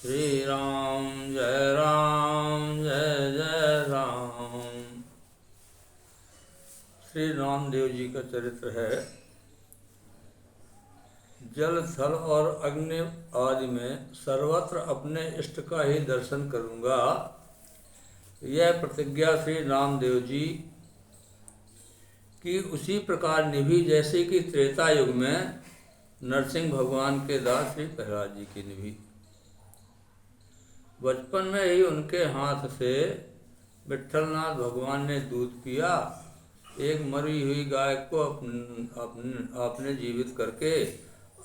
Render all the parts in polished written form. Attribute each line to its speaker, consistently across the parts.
Speaker 1: श्री राम जय जय राम। श्री रामदेव जी का चरित्र है। जल थल और अग्नि आदि में सर्वत्र अपने इष्ट का ही दर्शन करूँगा। यह प्रतिज्ञा श्री रामदेव जी की उसी प्रकार निभी जैसे कि त्रेता युग में नरसिंह भगवान के दास श्री प्रहलाद जी की निभी। बचपन में ही उनके हाथ से विट्ठलनाथ भगवान ने दूध पिया। एक मरी हुई गाय को आपने जीवित करके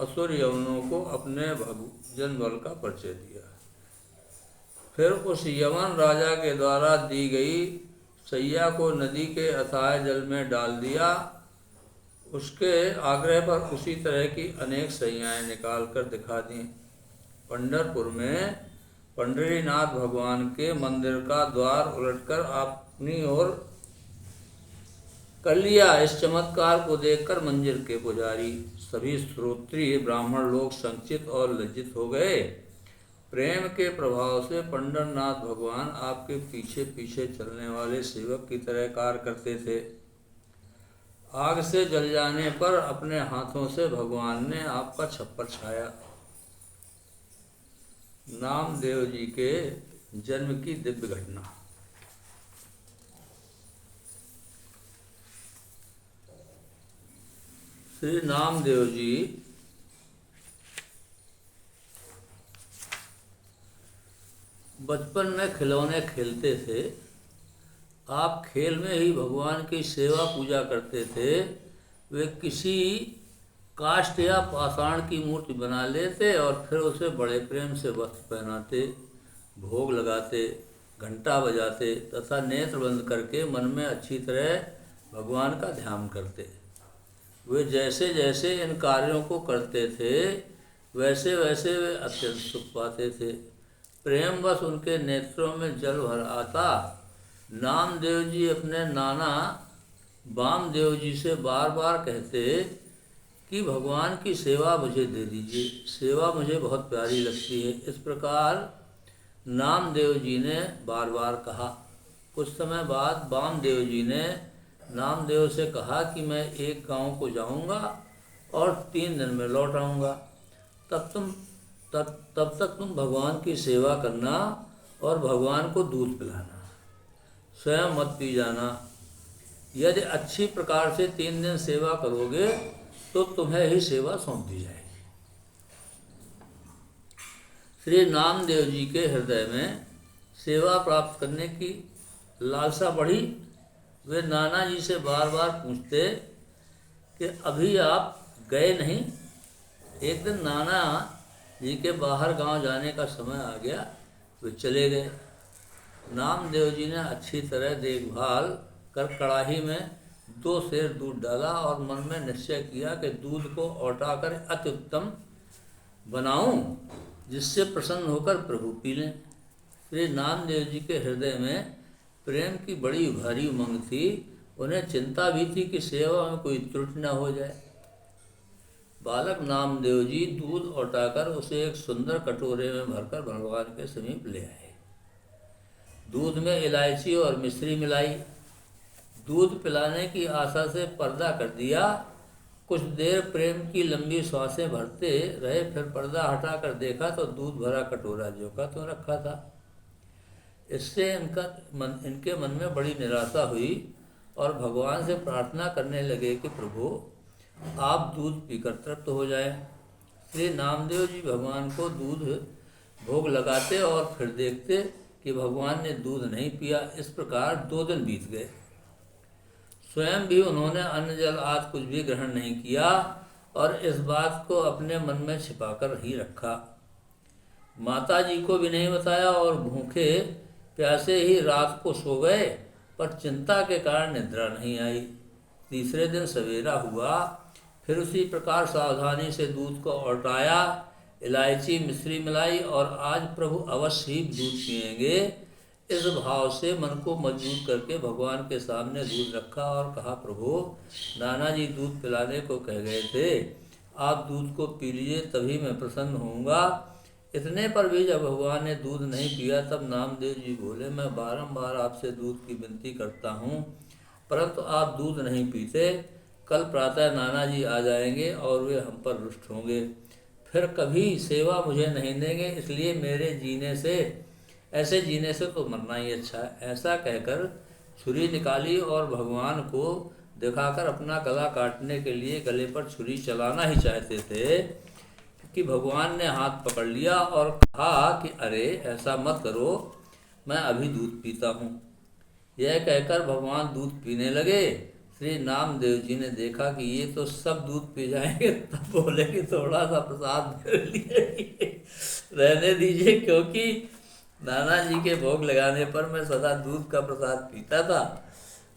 Speaker 1: असुर यवनों को अपने भजन बल का परिचय दिया। फिर उस यवन राजा के द्वारा दी गई सैया को नदी के अथाह जल में डाल दिया। उसके आग्रह पर उसी तरह की अनेक सैयाएँ निकाल कर दिखा दी। पंढरपुर में पंढरीनाथ भगवान के मंदिर का द्वार उलटकर अपनी ओर कर लिया। इस चमत्कार को देखकर मंदिर के पुजारी सभी श्रोत्रिय ब्राह्मण लोग संचित और लज्जित हो गए। प्रेम के प्रभाव से पंढरनाथ भगवान आपके पीछे पीछे चलने वाले सेवक की तरह कार्य करते थे। आग से जल जाने पर अपने हाथों से भगवान ने आपका छप्पर छाया। नामदेव जी के जन्म की दिव्य घटना। श्री नामदेव जी बचपन में खिलौने खेलते थे। आप खेल में ही भगवान की सेवा पूजा करते थे। वे किसी काष्ठ या पाषाण की मूर्ति बना लेते और फिर उसे बड़े प्रेम से वस्त्र पहनाते, भोग लगाते, घंटा बजाते तथा नेत्र बंद करके मन में अच्छी तरह भगवान का ध्यान करते। वे जैसे जैसे इन कार्यों को करते थे वैसे वैसे वे अत्यंत सुख पाते थे। प्रेमवश उनके नेत्रों में जल भर आता। नामदेव जी अपने नाना वामदेव जी से बार बार कहते कि भगवान की सेवा मुझे दे दीजिए, सेवा मुझे बहुत प्यारी लगती है। इस प्रकार नामदेव जी ने बार बार कहा। कुछ समय बाद वामदेव जी ने नामदेव से कहा कि मैं एक गांव को जाऊंगा और 3 दिन में लौट आऊँगा। तब तक तुम भगवान की सेवा करना और भगवान को दूध पिलाना, स्वयं मत पी जाना। यदि अच्छी प्रकार से 3 दिन सेवा करोगे तो तुम्हें ही सेवा सौंप दी जाएगी। श्री नामदेव जी के हृदय में सेवा प्राप्त करने की लालसा बढ़ी। वे नाना जी से बार बार पूछते कि अभी आप गए नहीं। एक दिन नाना जी के बाहर गांव जाने का समय आ गया, वे चले गए। नामदेव जी ने अच्छी तरह देखभाल कर कड़ाही में 2 सेर दूध डाला और मन में निश्चय किया कि दूध को औटाकर अति उत्तम बनाऊं जिससे प्रसन्न होकर प्रभु पी लें। श्री नामदेव जी के हृदय में प्रेम की बड़ी भारी उमंग थी। उन्हें चिंता भी थी कि सेवा में कोई त्रुटि न हो जाए। बालक नामदेव जी दूध औटाकर उसे एक सुंदर कटोरे में भरकर भगवान के समीप ले आए। दूध में इलायची और मिश्री मिलाई। दूध पिलाने की आशा से पर्दा कर दिया। कुछ देर प्रेम की लंबी सांसें भरते रहे, फिर पर्दा हटाकर देखा तो दूध भरा कटोरा जो का तो रखा था। इससे इनके मन में बड़ी निराशा हुई और भगवान से प्रार्थना करने लगे कि प्रभु आप दूध पीकर तृप्त हो जाएं। श्री नामदेव जी भगवान को दूध भोग लगाते और फिर देखते कि भगवान ने दूध नहीं पिया। इस प्रकार 2 दिन बीत गए। स्वयं भी उन्होंने अन्न जल आदि कुछ भी ग्रहण नहीं किया और इस बात को अपने मन में छिपाकर ही रखा। माता जी को भी नहीं बताया और भूखे प्यासे ही रात को सो गए, पर चिंता के कारण निद्रा नहीं आई। तीसरे दिन सवेरा हुआ, फिर उसी प्रकार सावधानी से दूध को औटाया, इलायची मिश्री मिलाई और आज प्रभु अवश्य ही दूध पिएंगे। इस भाव से मन को मजबूत करके भगवान के सामने दूध रखा और कहा प्रभु नाना जी दूध पिलाने को कह गए थे, आप दूध को पी लीजिए तभी मैं प्रसन्न होऊंगा। इतने पर भी जब भगवान ने दूध नहीं पिया तब नामदेव जी बोले, मैं बारंबार आपसे दूध की विनती करता हूँ परंतु आप दूध नहीं पीते। कल प्रातः नाना जी आ जाएंगे और वे हम पर रुष्ट होंगे, फिर कभी सेवा मुझे नहीं देंगे, इसलिए मेरे जीने से ऐसे जीने से तो मरना ही अच्छा है। ऐसा कहकर छुरी निकाली और भगवान को दिखाकर अपना गला काटने के लिए गले पर छुरी चलाना ही चाहते थे कि भगवान ने हाथ पकड़ लिया और कहा कि अरे ऐसा मत करो, मैं अभी दूध पीता हूँ। यह कहकर भगवान दूध पीने लगे। श्री नामदेव जी ने देखा कि ये तो सब दूध पी जाएंगे, तब बोले कि थोड़ा सा प्रसाद मेरे लिए रहने दीजिए, क्योंकि नाना जी के भोग लगाने पर मैं सदा दूध का प्रसाद पीता था।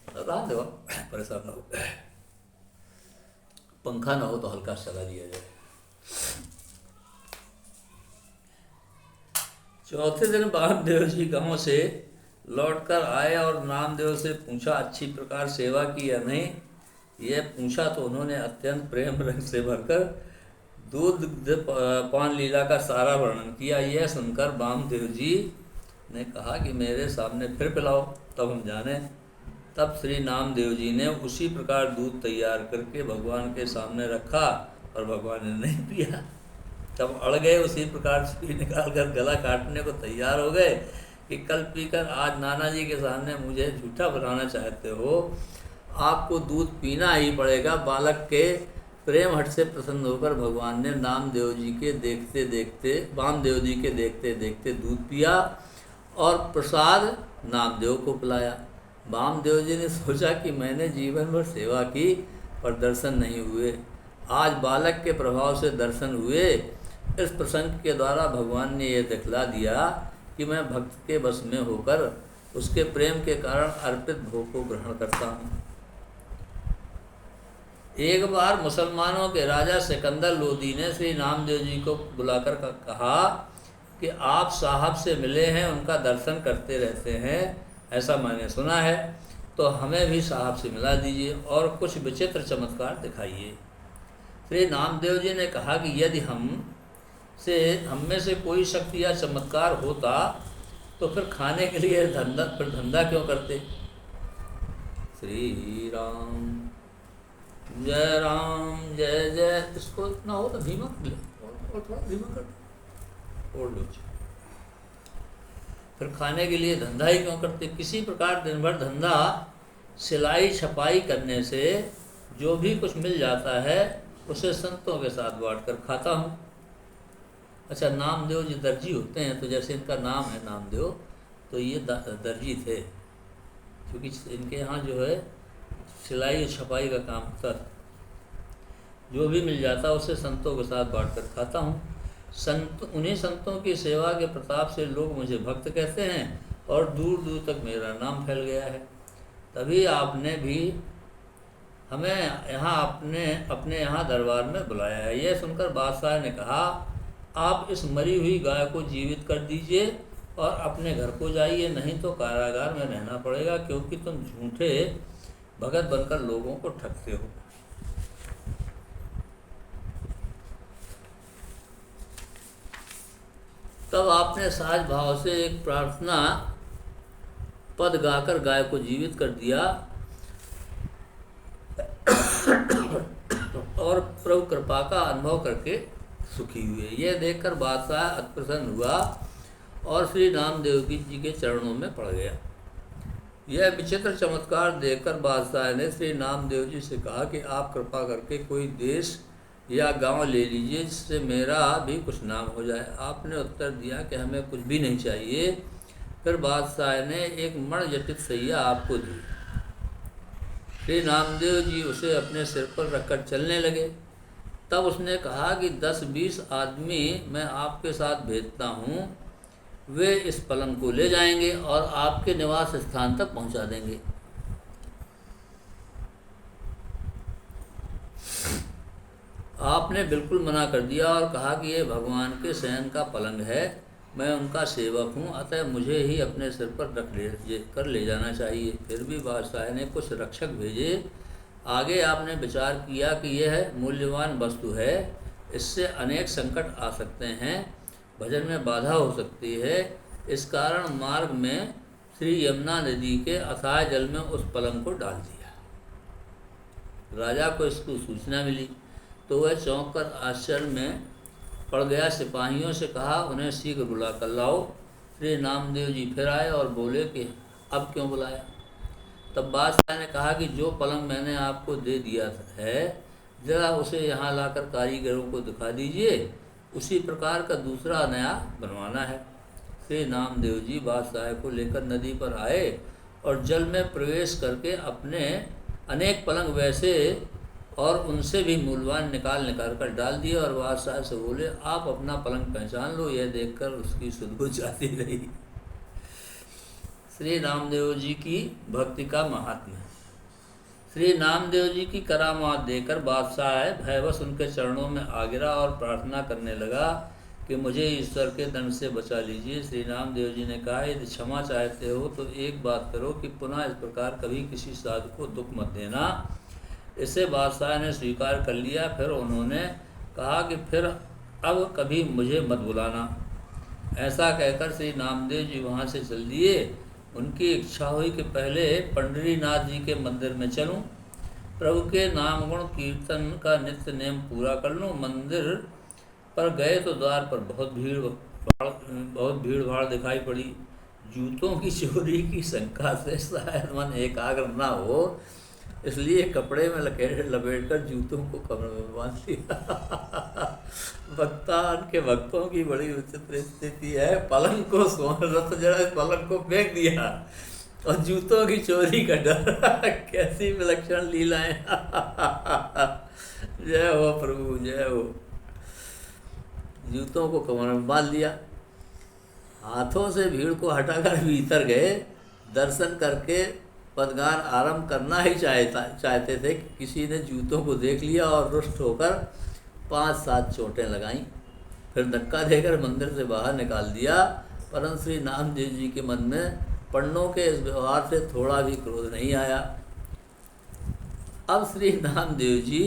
Speaker 1: प्रसाद दो, परेशान ना हो, पंखा ना हो तो हल्का चला दिया जाए। चौथे दिन वामदेव जी गांव से लौटकर आए और नामदेव से पूछा, अच्छी प्रकार सेवा की या नहीं। यह पूछा तो उन्होंने अत्यंत प्रेम रंग से भरकर दूध पान लीला का सारा वर्णन किया। यह सुनकर वामदेव जी ने कहा कि मेरे सामने फिर पिलाओ, तब हम जाने। तब श्री नामदेव जी ने उसी प्रकार दूध तैयार करके भगवान के सामने रखा और भगवान ने नहीं पिया। तब अड़ गए, उसी प्रकार छुरी निकाल कर गला काटने को तैयार हो गए कि कल पीकर आज नाना जी के सामने मुझे झूठा बनाना चाहते हो, आपको दूध पीना ही पड़ेगा। बालक के प्रेम हट से प्रसन्न होकर भगवान ने वामदेव जी के देखते देखते दूध पिया और प्रसाद नामदेव को पिलाया। वामदेव जी ने सोचा कि मैंने जीवन भर सेवा की पर दर्शन नहीं हुए, आज बालक के प्रभाव से दर्शन हुए। इस प्रसंग के द्वारा भगवान ने यह दिखला दिया कि मैं भक्त के वश में होकर उसके प्रेम के कारण अर्पित भोग को ग्रहण करता हूँ। एक बार मुसलमानों के राजा सिकंदर लोदी ने श्री नामदेव जी को बुलाकर कहा कि आप साहब से मिले हैं, उनका दर्शन करते रहते हैं, ऐसा मैंने सुना है, तो हमें भी साहब से मिला दीजिए और कुछ विचित्र चमत्कार दिखाइए। श्री नामदेव जी ने कहा कि यदि हम में से कोई शक्ति या चमत्कार होता तो फिर खाने के लिए धंधा क्यों करते। श्री राम जय जय, इसको इतना हो तो धीमा कर ले और थोड़ा धीमा कर और लो। फिर खाने के लिए धंधा ही क्यों करते। किसी प्रकार दिन भर धंधा सिलाई छपाई करने से जो भी कुछ मिल जाता है उसे संतों के साथ बांट कर खाता हूँ। अच्छा, नामदेव जी दर्जी होते हैं, तो जैसे इनका नाम है नामदेव, तो ये दर्जी थे, क्योंकि इनके यहाँ जो है सिलाई छपाई का काम होता था। जो भी मिल जाता उसे संतों के साथ बांट कर खाता हूँ। उन्हीं संतों की सेवा के प्रताप से लोग मुझे भक्त कहते हैं और दूर दूर तक मेरा नाम फैल गया है। तभी आपने भी हमें यहाँ अपने यहाँ दरबार में बुलाया है। यह सुनकर बादशाह ने कहा, आप इस मरी हुई गाय को जीवित कर दीजिए और अपने घर को जाइए, नहीं तो कारागार में रहना पड़ेगा, क्योंकि तुम झूठे भगत बनकर लोगों को ठगते हो। तब आपने सहज भाव से एक प्रार्थना पद गाकर गाय को जीवित कर दिया और प्रभु कृपा का अनुभव करके सुखी हुए। यह देखकर बादशाह अत्यप्रसन्न हुआ और श्री नामदेव जी के चरणों में पड़ गया। यह विचित्र चमत्कार देखकर बादशाह ने श्री नामदेव जी से कहा कि आप कृपा करके कोई देश या गांव ले लीजिए जिससे मेरा भी कुछ नाम हो जाए। आपने उत्तर दिया कि हमें कुछ भी नहीं चाहिए। फिर बादशाह ने एक मणजटित सैया आपको दी। श्री नामदेव जी उसे अपने सिर पर रखकर चलने लगे। तब उसने कहा कि 10-20 आदमी मैं आपके साथ भेजता हूँ, वे इस पलंग को ले जाएंगे और आपके निवास स्थान तक पहुँचा देंगे। आपने बिल्कुल मना कर दिया और कहा कि ये भगवान के शयन का पलंग है, मैं उनका सेवक हूँ, अतः मुझे ही अपने सिर पर रख ले जाना चाहिए। फिर भी बादशाह ने कुछ रक्षक भेजे। आगे आपने विचार किया कि यह मूल्यवान वस्तु है, इससे अनेक संकट आ सकते हैं, भजन में बाधा हो सकती है। इस कारण मार्ग में श्री यमुना नदी के अथाह जल में उस पलंग को डाल दिया। राजा को इसकी सूचना मिली तो वह चौंक कर आश्चर्य में पड़ गया। सिपाहियों से कहा, उन्हें शीघ्र बुला कर लाओ। श्री नामदेव जी फिर आए और बोले कि अब क्यों बुलाया। तब बादशाह ने कहा कि जो पलंग मैंने आपको दे दिया है, जरा उसे यहाँ लाकर कारीगरों को दिखा दीजिए। उसी प्रकार का दूसरा नया बनवाना है। श्री नामदेव जी बादशाह को लेकर नदी पर आए और जल में प्रवेश करके अपने अनेक पलंग वैसे और उनसे भी मूल्यवान निकाल कर डाल दिए और बादशाह से बोले, आप अपना पलंग पहचान लो। यह देखकर उसकी सुध जाती रही। श्री नामदेव जी की भक्ति का महात्म्य। श्री नामदेव जी की करामात देकर बादशाह भयवश उनके चरणों में आ गिरा और प्रार्थना करने लगा कि मुझे ईश्वर के दंड से बचा लीजिए। श्री नामदेव जी ने कहा, यदि क्षमा चाहते हो तो एक बात करो कि पुनः इस प्रकार कभी किसी साधु को दुख मत देना। इसे बादशाह ने स्वीकार कर लिया। फिर उन्होंने कहा कि फिर अब कभी मुझे मत बुलाना। ऐसा कहकर श्री नामदेव जी वहाँ से चल दिए। उनकी इच्छा हुई कि पहले पंडरीनाथ जी के मंदिर में चलूं, प्रभु के नाम गुण कीर्तन का नित्य नेम पूरा कर लूं। मंदिर पर गए तो द्वार पर बहुत भीड़ भाड़ दिखाई पड़ी। जूतों की चोरी की शंका से शायद मन एकाग्र न हो, इसलिए कपड़े में लपेट कर जूतों को कमर में बांध लिया। भक्तों की बड़ी विचित्र स्थिति है। पलंग को पलंग को फेंक दिया और जूतों की चोरी का डर। कैसी विलक्षण लीलाएं। जय हो प्रभु, जय हो। जूतों को कमर में बांध लिया, हाथों से भीड़ को हटाकर भीतर गए। दर्शन करके पदगार आरंभ करना ही चाहते थे कि किसी ने जूतों को देख लिया और रुष्ट होकर 5-7 चोटें लगाईं। फिर धक्का देकर मंदिर से बाहर निकाल दिया। परंतु श्री नामदेव जी के मन में पंडों के इस व्यवहार से थोड़ा भी क्रोध नहीं आया। अब श्री नामदेव जी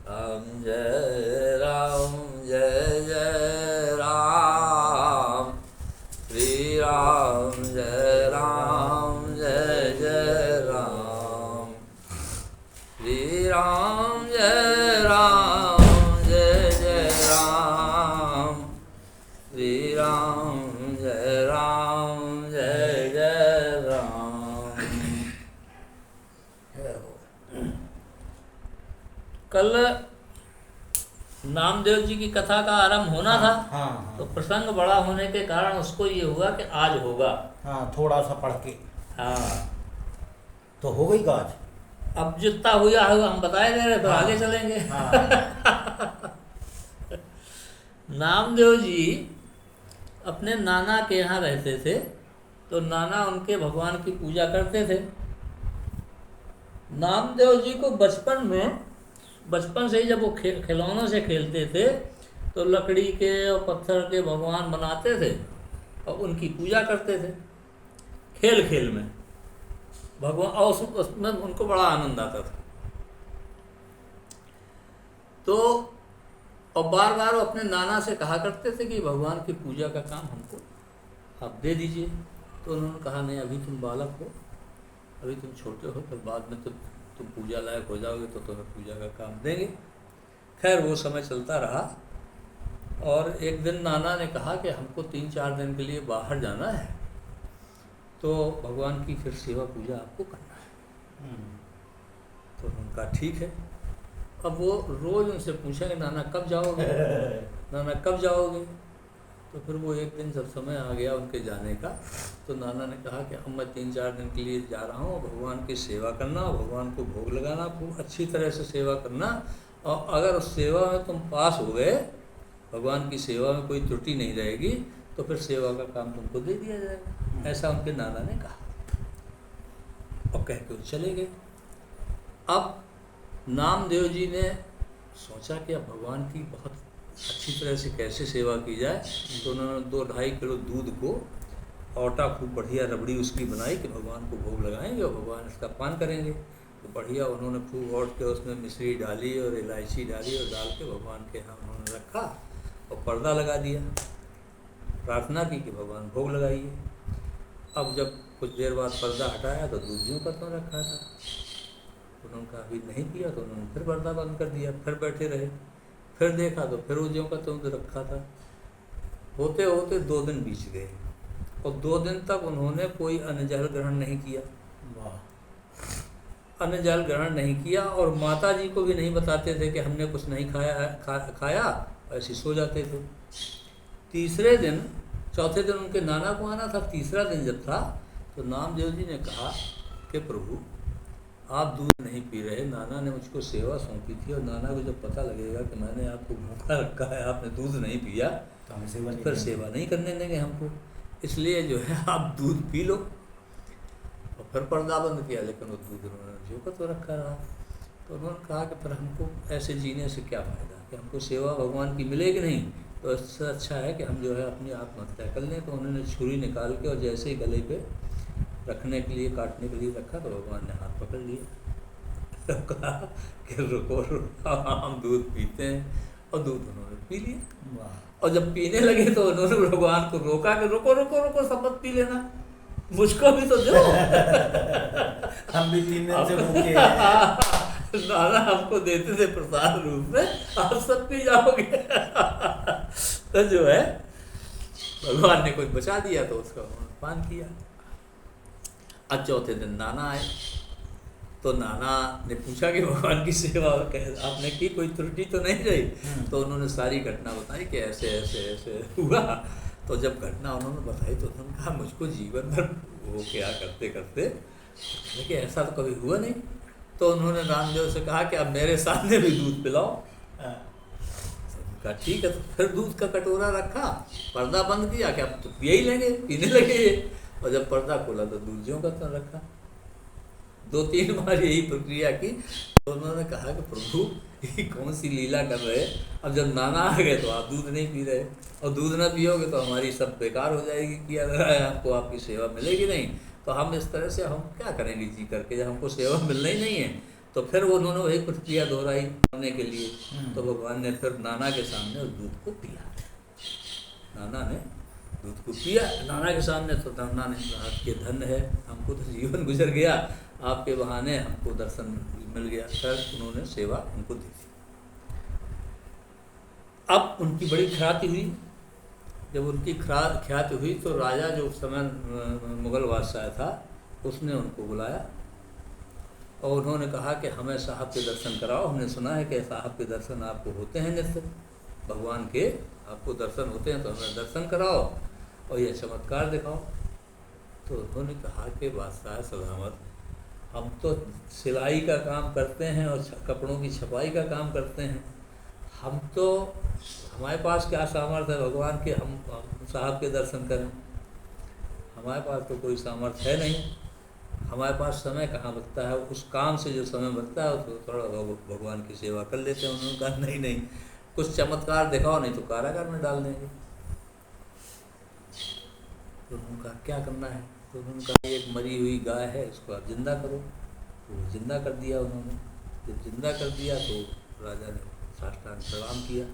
Speaker 1: राम जय राम, जय जय राम। श्री राम जय राम, जय जय राम। श्री राम जय राम, जय जय राम। श्री राम जय राम, जय जय राम। कल नामदेव जी की कथा का आरंभ होना था।
Speaker 2: हाँ।
Speaker 1: तो प्रसंग बड़ा होने के कारण उसको ये हुआ कि आज होगा।
Speaker 2: हाँ, थोड़ा सा पढ़ के।
Speaker 1: हाँ,
Speaker 2: तो हो गई आज।
Speaker 1: अब जितना हुआ है हम बताए दे रहे, तो आगे चलेंगे।
Speaker 2: हाँ।
Speaker 1: नामदेव जी अपने नाना के यहाँ रहते थे। तो नाना उनके भगवान की पूजा करते थे। नामदेव जी को बचपन से ही जब वो खिलौनों से खेलते थे तो लकड़ी के और पत्थर के भगवान बनाते थे और उनकी पूजा करते थे खेल खेल में भगवान, और उसमें उनको बड़ा आनंद आता था। तो और बार बार वो अपने नाना से कहा करते थे कि भगवान की पूजा का काम हमको आप दे दीजिए। तो उन्होंने कहा, नहीं, अभी तुम बालक हो, अभी तुम छोटे हो, फिर बाद में तुम पूजा लायक हो जाओगे तो तुम्हें पूजा का काम देंगे। खैर वो समय चलता रहा और एक दिन नाना ने कहा कि हमको 3-4 दिन के लिए बाहर जाना है, तो भगवान की फिर सेवा पूजा आपको करना है। तो उनका ठीक है। अब वो रोज़ उनसे पूछेंगे, नाना कब जाओगे, नाना कब जाओगे। तो फिर वो एक दिन जब समय आ गया उनके जाने का, तो नाना ने कहा कि अब मैं 3-4 दिन के लिए जा रहा हूँ, भगवान की सेवा करना, भगवान को भोग लगाना, खूब अच्छी तरह से सेवा करना, और अगर उस सेवा में तुम पास हो गए, भगवान की सेवा में कोई त्रुटि नहीं रहेगी, तो फिर सेवा का काम तुमको दे दिया जाएगा। ऐसा उनके नाना ने कहा और कह के वो चले गए। अब नामदेव जी ने सोचा कि अब भगवान की बहुत अच्छी तरह से कैसे सेवा की जाए। तो उन्होंने 2-2.5 किलो दूध को आटा खूब बढ़िया रबड़ी उसकी बनाई कि भगवान को भोग लगाएंगे और भगवान इसका पान करेंगे। तो बढ़िया उन्होंने खूब ओढ़ के उसमें मिश्री डाली और इलायची डाली और डाल के भगवान के यहाँ उन्होंने रखा और पर्दा लगा दिया। प्रार्थना की कि भगवान भोग लगाइए। अब जब कुछ देर बाद पर्दा हटाया तो दूध ज्यों का त्यों रखा था। उन्होंने कहा अभी नहीं पिया, तो उन्होंने फिर पर्दा बंद कर दिया, फिर बैठे रहे, फिर देखा तो फिर वो ज्यों का त्यों रखा था। होते होते 2 दिन बीत गए और 2 दिन तक उन्होंने कोई अन्न जल ग्रहण नहीं किया।
Speaker 2: वाह।
Speaker 1: अन्न जल ग्रहण नहीं किया और माता जी को भी नहीं बताते थे कि हमने कुछ नहीं खाया, ऐसे सो जाते थे। तीसरे दिन, चौथे दिन उनके नाना को आना था। तीसरा दिन जब था तो नामदेव जी ने कहा कि प्रभु आप दूध नहीं पी रहे, नाना ने मुझको सेवा सौंपी थी और नाना को जब पता लगेगा कि मैंने आपको भूखा रखा है, आपने दूध नहीं पिया,
Speaker 2: तो हम सेवा नहीं
Speaker 1: फिर
Speaker 2: करेंगे।
Speaker 1: सेवा नहीं करने देंगे हमको। इसलिए जो है आप दूध पी लो। और फिर पर्दा बंद किया, लेकिन वो दूध उन्होंने जो का तो रखा रहा। तो उन्होंने कहा कि फिर हमको ऐसे जीने से क्या फ़ायदा, कि हमको सेवा भगवान की मिलेगी नहीं, तो इससे अच्छा है कि हम जो है अपनी आत्महत्या कर लें। तो उन्होंने छुरी निकाल के और जैसे ही गले पे रखने के लिए, काटने के लिए रखा, तो भगवान ने हाथ पकड़ लिया। तो कहा कि रुको रुको, हम दूध पीते हैं, और दूध उन्होंने पी लिया।
Speaker 2: वाह।
Speaker 1: और जब पीने लगे तो उन्होंने भगवान को रोका कि रुको रुको रुको, सब मत पी लेना, मुझको भी तो दो।
Speaker 2: हम भी 3 दिन से भूखे हैं।
Speaker 1: नाना हमको देते थे प्रसाद रूप में, आप सब पी जाओगे। तो जो है भगवान ने कुछ बचा दिया तो उसका उन्होंने पान किया। आज चौथे दिन नाना आए तो नाना ने पूछा कि भगवान की सेवा आपने की, कोई त्रुटि तो नहीं रही। तो उन्होंने सारी घटना बताई कि ऐसे ऐसे ऐसे हुआ। तो जब घटना उन्होंने बताई तो उन्होंने कहा मुझको जीवन भर वो क्या करते करते कि ऐसा तो कभी हुआ नहीं। तो उन्होंने रामदेव से कहा कि अब मेरे सामने भी दूध पिलाओ। कहा ठीक है। तो फिर दूध का कटोरा रखा, पर्दा बंद किया कि अब तो पिए ही लेंगे, पीने लगे ये। और जब पर्दा खोला तो दूध ज्यों का त्यों रखा। 2-3 बार यही प्रक्रिया की। तो उन्होंने कहा कि प्रभु ये कौन सी लीला कर रहे, अब जब नाना आ गए तो आप दूध नहीं पी रहे, और दूध ना पियोगे तो हमारी सब बेकार हो जाएगी, किया जा रहा है आपको, आपकी सेवा मिलेगी नहीं। तो हम इस तरह से हम क्या करेंगे जी करके, जब हमको सेवा मिलना ही नहीं है। तो फिर उन्होंने वही प्रक्रिया दोहराई करने के लिए। तो भगवान ने फिर नाना के सामने उस दूध को पिया। नाना ने दूध को पिया नाना के सामने। तो नाना ने कहा कि धन्य है, हमको तो जीवन गुजर गया, आपके बहाने हमको दर्शन मिल गया। फिर उन्होंने सेवा उनको दी थी। अब उनकी बड़ी ख्याति हुई। जब उनकी ख्याति हुई तो राजा जो उस समय मुगल बादशाह था, उसने उनको बुलाया और उन्होंने कहा कि हमें साहब के दर्शन कराओ। हमने सुना है कि साहब के दर्शन आपको होते हैं, नित्य भगवान के आपको दर्शन होते हैं, तो हमें दर्शन कराओ और ये चमत्कार दिखाओ। तो उन्होंने कहा कि बादशाह सलामत, हम तो सिलाई का काम करते हैं और कपड़ों की छपाई का काम करते हैं, हम तो हमारे पास क्या सामर्थ्य है भगवान के हम साहब के दर्शन करें। हमारे पास तो कोई सामर्थ्य है नहीं, हमारे पास समय कहाँ बचता है, उस काम से जो समय बचता है तो थोड़ा भगवान की सेवा कर लेते हैं। उन्होंने कहा नहीं नहीं, कुछ चमत्कार दिखाओ, नहीं तो कारागार में डाल देंगे। तो उन्होंने कहा क्या करना है। तो उन्होंने कहा एक मरी हुई गाय है, इसको आप जिंदा करो। तो जिंदा कर दिया उन्होंने। जब जिंदा कर दिया तो राजा ने साष्टांग प्रणाम किया।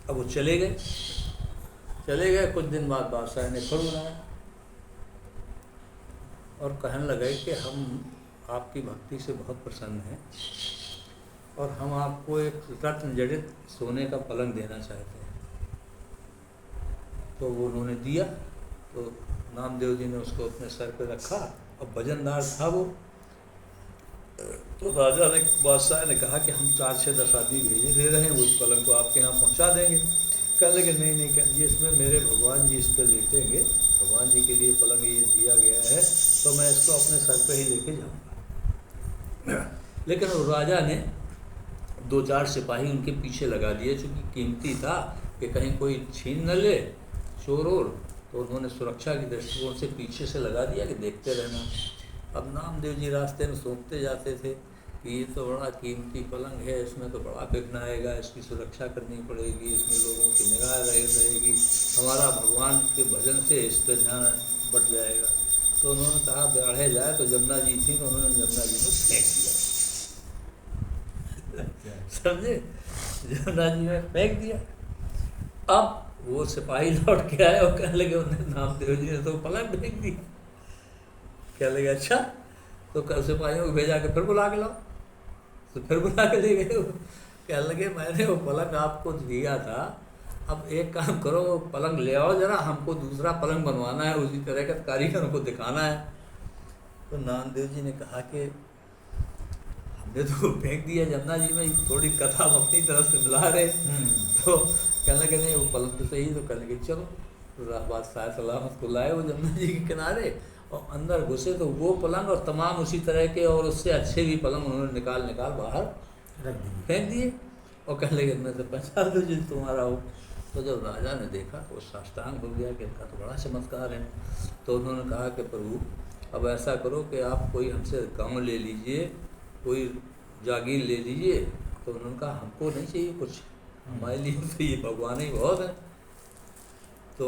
Speaker 1: अब वो चले गए। कुछ दिन बाद बादशाह ने फिर बुलाया और कहने लगे कि हम आपकी भक्ति से बहुत प्रसन्न हैं और हम आपको एक रत्न जड़ित सोने का पलंग देना चाहते हैं। तो वो उन्होंने दिया। तो नामदेव जी ने उसको अपने सर पे रखा और वजनदार था वो। तो राजा ने, बादशाह ने कहा कि हम 4-6-10 आदमी भेजे दे रहे हैं, वो इस पलंग को आपके यहाँ पहुँचा देंगे। कह लगे नहीं नहीं, कह ये इसमें मेरे भगवान जी इस पर लेटेंगे, भगवान जी के लिए पलंग ये दिया गया है, तो मैं इसको अपने सर पे ही लेके जाऊँगा। लेकिन वो राजा ने 2-4 सिपाही उनके पीछे लगा दिए, चूँकि कीमती था कि कहीं कोई छीन न ले, चोर ओर। तो उन्होंने सुरक्षा की दृष्टिकोण से पीछे से लगा दिया कि देखते रहना। अब नामदेव जी रास्ते में सोचते जाते थे कि ये तो बड़ा कीमती पलंग है, इसमें तो बड़ा विघ्न आएगा, इसकी सुरक्षा करनी पड़ेगी, इसमें लोगों की निगाह रहेगी, हमारा भगवान के भजन से इस पर ध्यान बढ़ जाएगा। तो उन्होंने कहा बढ़े जाए, तो जमुना जी थी तो उन्होंने जमुना जी में फेंक दिया। समझे, जमुना जी में फेंक दिया। अब वो सिपाही लौट के आए और कहने लगे उन्हें नामदेव जी ने तो पलंग फेंक दी। कहने लगे अच्छा, तो कल सिपाहियों को भेजा के फिर बुला के लाओ। तो फिर बुला के ले गए। वो कहने लगे मैंने वो पलंग आपको दिया था, अब एक काम करो, वो पलंग ले आओ जरा, हमको दूसरा पलंग बनवाना है, उसी तरह का कारीगरों को दिखाना है। तो नामदेव जी ने कहा कि हमने तो फेंक दिया जमुना जी में, थोड़ी कथा हम अपनी तरफ से मिला रहे। तो कहने लगे नहीं वो पलंग तो सही। तो कहने लगे चलो, तो बादशाह सलामत को लाए वो जमुना जी के किनारे, और अंदर घुसे तो वो पलंग और तमाम उसी तरह के और उससे अच्छे भी पलंग उन्होंने निकाल बाहर
Speaker 2: रख दिए।
Speaker 1: फेंक दिए। और कहने लगे मैं तो पहचान दो जिन तुम्हारा हो। तो जब राजा ने देखा तो वो साष्टांग हो गया कि इनका तो बड़ा चमत्कार है। तो उन्होंने कहा कि प्रभु अब ऐसा करो कि आप कोई हमसे गाँव ले लीजिए, कोई जागीर ले लीजिए। तो उन्होंने कहा हमको नहीं चाहिए कुछ, हमारे लिए तो ये भगवान ही बहुत है। तो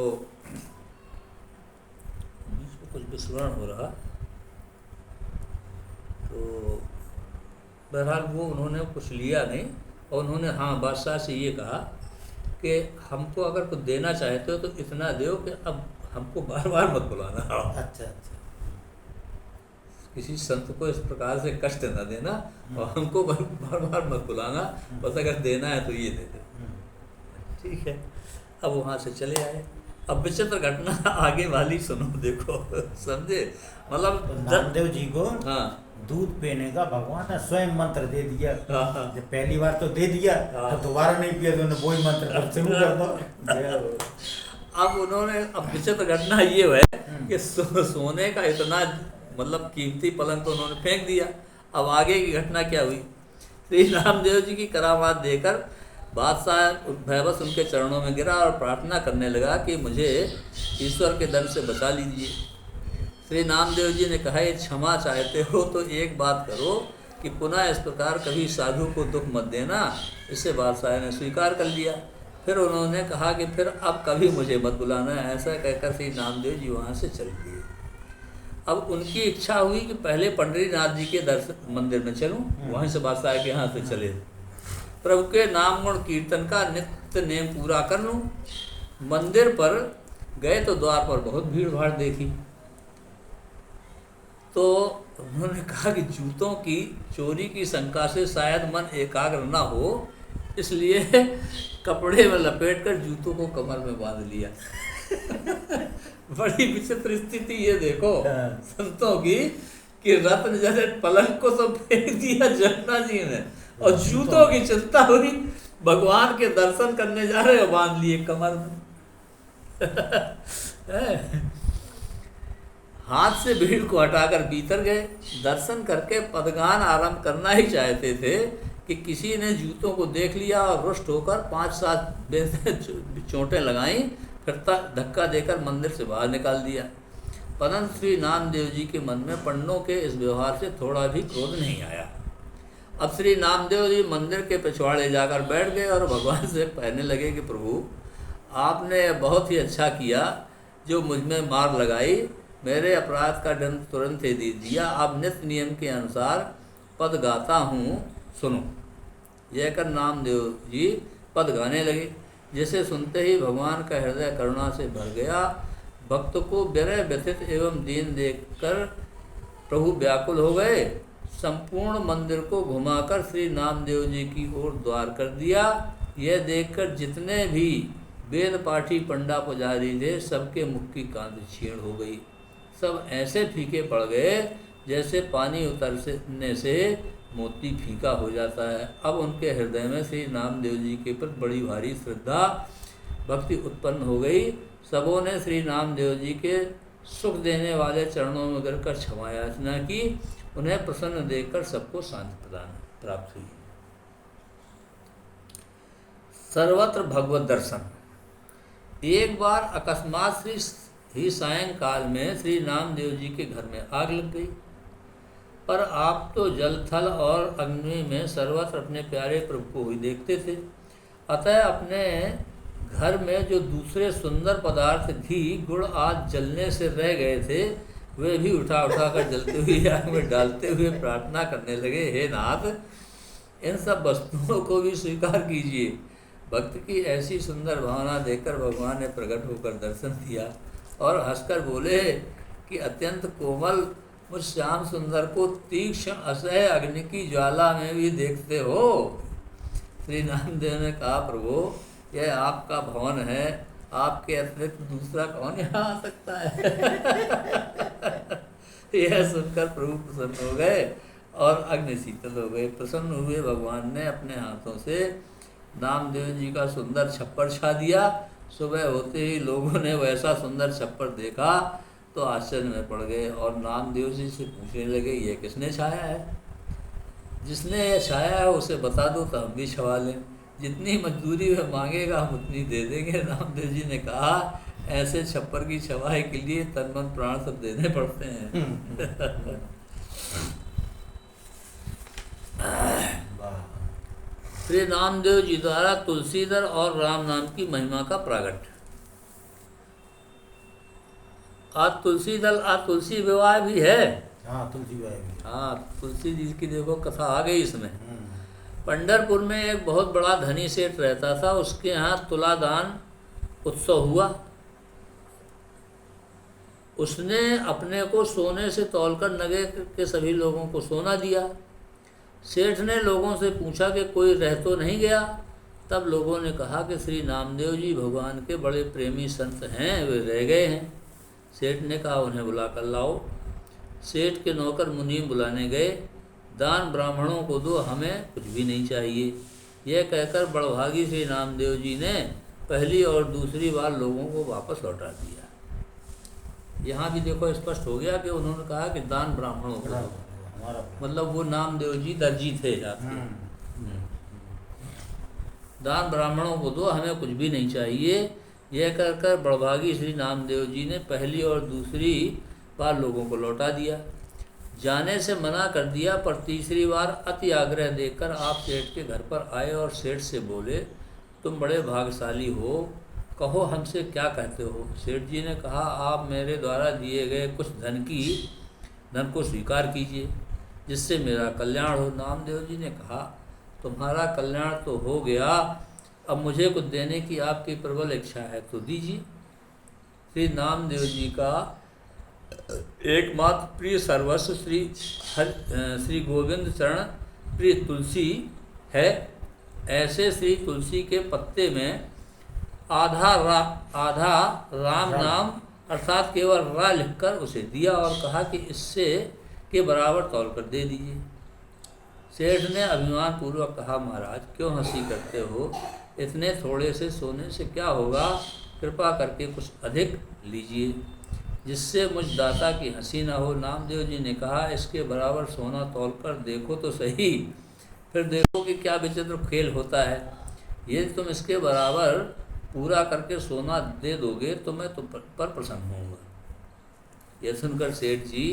Speaker 1: इसको कुछ विस्मरण हो रहा। तो बहरहाल वो उन्होंने कुछ लिया नहीं, और उन्होंने हाँ बादशाह से ये कहा कि हमको अगर कुछ देना चाहते हो तो इतना दो कि अब हमको बार बार मत बुलाना।
Speaker 2: अच्छा अच्छा।
Speaker 1: किसी संत को इस प्रकार से कष्ट न देना, और हमको बार बार मत बुलाना, बस अगर देना है तो ये दे दो। ठीक है। अब वहाँ से चले आए। अब विचित्र घटना आगे वाली सुनो, देखो समझे, मतलब
Speaker 2: तो नामदेव जी को
Speaker 1: हाँ
Speaker 2: दूध पीने का भगवान ने स्वयं मंत्र दे दिया।
Speaker 1: हाँ
Speaker 2: जब पहली बार तो दे दिया, तो दोबारा नहीं पिया तो उन्हें वही मंत्र कर शुरू कर दो।
Speaker 1: अब उन्होंने, अब विचित्र घटना ये है कि सोने का इतना मतलब कीमती पलंग तो उन्होंने फेंक दिया। अब आगे की घटना क्या हुई, श्री रामदेव जी की करामात देकर बादशाह भयवश उनके चरणों में गिरा और प्रार्थना करने लगा कि मुझे ईश्वर के दंड से बचा लीजिए। श्री नामदेव जी ने कहा ये क्षमा चाहते हो तो एक बात करो कि पुनः इस प्रकार कभी साधु को दुख मत देना। इससे बादशाह ने स्वीकार कर लिया। फिर उन्होंने कहा कि फिर अब कभी मुझे मत बुलाना। ऐसा कहकर श्री नामदेव जी वहाँ से चल दिए। अब उनकी इच्छा हुई कि पहले पंडरीनाथ जी के दर्शन मंदिर में चलूं, वहीं से बादशाह के यहाँ से चले, प्रभु के नाम गुण कीर्तन का नित्य नेम पूरा कर लूं। मंदिर पर गए तो द्वार पर बहुत भीड़ भाड़ देखी। तो उन्होंने कहा कि जूतों की चोरी की शंका से शायद मन एकाग्र न हो, इसलिए कपड़े में लपेटकर जूतों को कमर में बांध लिया। बड़ी विचित्र स्थिति ये देखो संतों की कि रत्न जैसे पलंग को तो फेंक दिया जमुना जी ने, और जूतों की चिंता हुई, भगवान के दर्शन करने जा रहे हो बांध लिए कमर में। हाथ से भीड़ को हटाकर भीतर गए। दर्शन करके पदगान आरंभ करना ही चाहते थे कि किसी ने जूतों को देख लिया और रुष्ट होकर 5-7 चोटें लगाईं, फिर धक्का देकर मंदिर से बाहर निकाल दिया। परंतु श्री नामदेव जी के मन में पंडों के इस व्यवहार से थोड़ा भी क्रोध नहीं आया। अब श्री नामदेव जी मंदिर के पिछवाड़े जाकर बैठ गए और भगवान से कहने लगे कि प्रभु आपने बहुत ही अच्छा किया जो मुझ में मार लगाई, मेरे अपराध का दंड तुरंत ही दे दिया। अब नित्य नियम के अनुसार पद गाता हूँ, सुनो। यह कर नामदेव जी पद गाने लगे, जिसे सुनते ही भगवान का हृदय करुणा से भर गया। भक्त को विरह व्यथित एवं दीन देखकर प्रभु व्याकुल हो गए। संपूर्ण मंदिर को घुमाकर श्री नामदेव जी की ओर द्वार कर दिया। यह देखकर जितने भी वेद पाठी पंडा पुजारी थे, सबके मुख की कांति क्षीण हो गई। सब ऐसे फीके पड़ गए जैसे पानी उतरने से मोती फीका हो जाता है। अब उनके हृदय में श्री नामदेव जी के प्रति बड़ी भारी श्रद्धा भक्ति उत्पन्न हो गई। सबों ने श्री नामदेव जी के सुख देने वाले चरणों में गिरकर क्षमा याचना की। उन्हें प्रसन्न देखकर सबको शांति प्रदान प्राप्त हुई। सर्वत्र भगवत दर्शन। एक बार अकस्मात ही सायंकाल में श्री नामदेव जी के घर में आग लग गई। पर आप तो जल थल और अग्नि में सर्वत्र अपने प्यारे प्रभु को ही देखते थे। अतः अपने घर में जो दूसरे सुंदर पदार्थ घी गुड़ आदि जलने से रह गए थे, वे भी उठा उठा कर जलते हुए आग में डालते हुए प्रार्थना करने लगे, हे नाथ, इन सब वस्तुओं को भी स्वीकार कीजिए। भक्त की ऐसी सुंदर भावना देखकर भगवान ने प्रकट होकर दर्शन दिया और हंसकर बोले कि अत्यंत कोमल मुझ श्याम सुंदर को तीक्ष्ण असह्य अग्नि की ज्वाला में भी देखते हो। श्री नामदेव ने कहा, प्रभु यह आपका भवन है, आपके अतिरिक्त दूसरा कौन यहाँ आ सकता है। यह सुनकर प्रभु प्रसन्न हो गए और अग्नि शीतल हो गए। प्रसन्न हुए भगवान ने अपने हाथों से नामदेव जी का सुंदर छप्पर छा दिया। सुबह होते ही लोगों ने वैसा सुंदर छप्पर देखा तो आश्चर्य में पड़ गए और नामदेव जी से पूछने लगे, ये किसने छाया है? जिसने यह छाया है उसे बता दो तो हम भी छवा लें, जितनी मजदूरी वह मांगेगा हम उतनी दे देंगे। नामदेव जी ने कहा, ऐसे छप्पर की छवाई के लिए तन मन प्राण सब देने पड़ते हैं। श्री नामदेव जी द्वारा तुलसीधर और राम नाम की महिमा का प्रागट। आज तुलसी दल, आज तुलसी विवाह भी है।
Speaker 2: हाँ, तुलसी विवाह भी।
Speaker 1: हाँ, तुलसी जी की देखो कथा आ गई इसमें। पंढरपुर में एक बहुत बड़ा धनी सेठ रहता था। उसके यहाँ तुलादान उत्सव हुआ। उसने अपने को सोने से तौलकर नगर के सभी लोगों को सोना दिया। सेठ ने लोगों से पूछा कि कोई रह तो नहीं गया। तब लोगों ने कहा कि श्री नामदेव जी भगवान के बड़े प्रेमी संत हैं, वे रह गए हैं। सेठ ने कहा, उन्हें बुला कर लाओ। सेठ के नौकर मुनीम बुलाने गए। दान ब्राह्मणों को दो, हमें कुछ भी नहीं चाहिए। यह कहकर बड़भागी श्री नामदेव जी ने पहली और दूसरी बार लोगों को वापस लौटा दिया। यहाँ भी देखो स्पष्ट हो गया कि उन्होंने कहा कि दान ब्राह्मणों को दो, मतलब वो नामदेव जी दर्जी थे जाते। दान ब्राह्मणों को दो, हमें कुछ भी नहीं चाहिए। यह कहकर बड़भागी श्री नामदेव जी ने पहली और दूसरी बार लोगों को लौटा दिया। जाने से मना कर दिया, पर तीसरी बार अति आग्रह देखकर आप सेठ के घर पर आए और सेठ से बोले, तुम बड़े भाग्यशाली हो, कहो हमसे क्या कहते हो। सेठ जी ने कहा, आप मेरे द्वारा दिए गए कुछ धन को स्वीकार कीजिए, जिससे मेरा कल्याण हो। नामदेव जी ने कहा, तुम्हारा कल्याण तो हो गया, अब मुझे कुछ देने की आपकी प्रबल इच्छा है तो दीजिए। श्री नामदेव जी का एकमात्र प्रिय सर्वस्व श्री गोविंद चरण प्रिय तुलसी है। ऐसे श्री तुलसी के पत्ते में आधा राम नाम अर्थात केवल रा लिखकर उसे दिया और कहा कि इससे के बराबर तौल कर दे दीजिए। सेठ ने अभिमान पूर्वक कहा, महाराज क्यों हंसी करते हो, इतने थोड़े से सोने से क्या होगा, कृपा करके कुछ अधिक लीजिए, जिससे मुझ दाता की हंसी न हो। नामदेव जी ने कहा, इसके बराबर सोना तौलकर देखो तो सही, फिर देखो कि क्या विचित्र खेल होता है। ये तुम इसके बराबर पूरा करके सोना दे दोगे तो मैं तुम पर प्रसन्न होऊंगा। यह सुनकर सेठ जी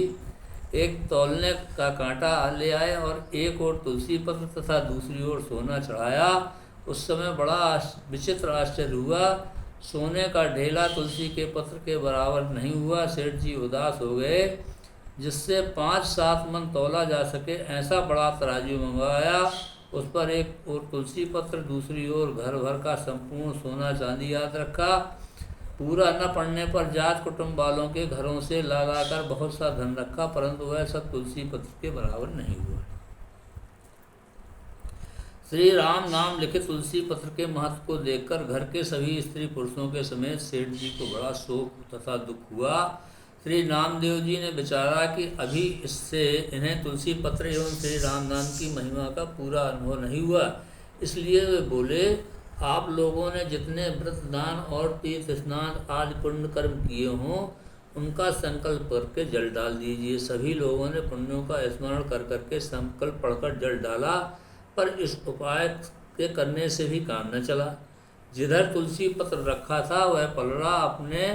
Speaker 1: एक तौलने का कांटा ले आए और एक ओर तुलसी पत्र तथा दूसरी ओर सोना चढ़ाया। उस समय बड़ा विचित्र आश्चर्य हुआ, सोने का ढेला तुलसी के पत्र के बराबर नहीं हुआ। सेठ जी उदास हो गए, जिससे 5-7 मन तौला जा सके ऐसा बड़ा तराजू मंगवाया। उस पर एक ओर तुलसी पत्र, दूसरी ओर घर भर का संपूर्ण सोना चांदी याद रखा। पूरा न पड़ने पर जात कुटुंब वालों के घरों से ला कर बहुत सा धन रखा, परंतु वह सब तुलसी पत्र के बराबर नहीं हुआ। श्री राम नाम लिखित तुलसी पत्र के महत्व को देखकर घर के सभी स्त्री पुरुषों के समेत सेठ जी को बड़ा शोक तथा दुख हुआ। श्री नामदेव जी ने विचारा कि अभी इससे इन्हें तुलसी पत्र एवं श्री राम नाम की महिमा का पूरा अनुभव नहीं हुआ, इसलिए वे बोले, आप लोगों ने जितने व्रत दान और तीर्थ स्नान आदि पुण्य कर्म किए हों, उनका संकल्प करके जल डाल दीजिए। सभी लोगों ने पुण्यों का स्मरण कर करके संकल्प पढ़कर जल डाला, पर इस उपाय के करने से भी काम न चला। जिधर तुलसी पत्र रखा था वह पलड़ा अपने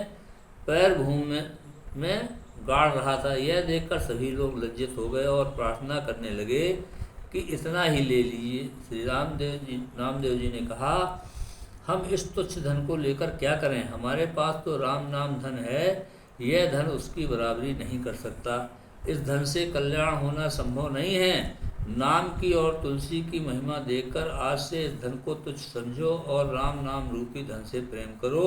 Speaker 1: पैर भूमि में गाड़ रहा था। यह देखकर सभी लोग लज्जित हो गए और प्रार्थना करने लगे कि इतना ही ले लीजिए। श्री नामदेव जी ने कहा, हम इस तुच्छ धन को लेकर क्या करें, हमारे पास तो राम नाम धन है, यह धन उसकी बराबरी नहीं कर सकता। इस धन से कल्याण होना संभव नहीं है। नाम की और तुलसी की महिमा देखकर आज से इस धन को तुच्छ समझो और राम नाम रूपी धन से प्रेम करो।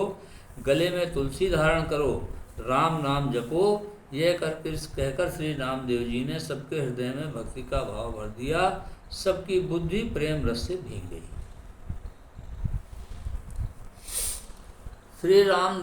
Speaker 1: गले में तुलसी धारण करो, राम नाम जपो। यह कहकर श्री नामदेव जी ने सबके हृदय में भक्ति का भाव भर दिया। सबकी बुद्धि प्रेम रस से भीग गई। श्री राम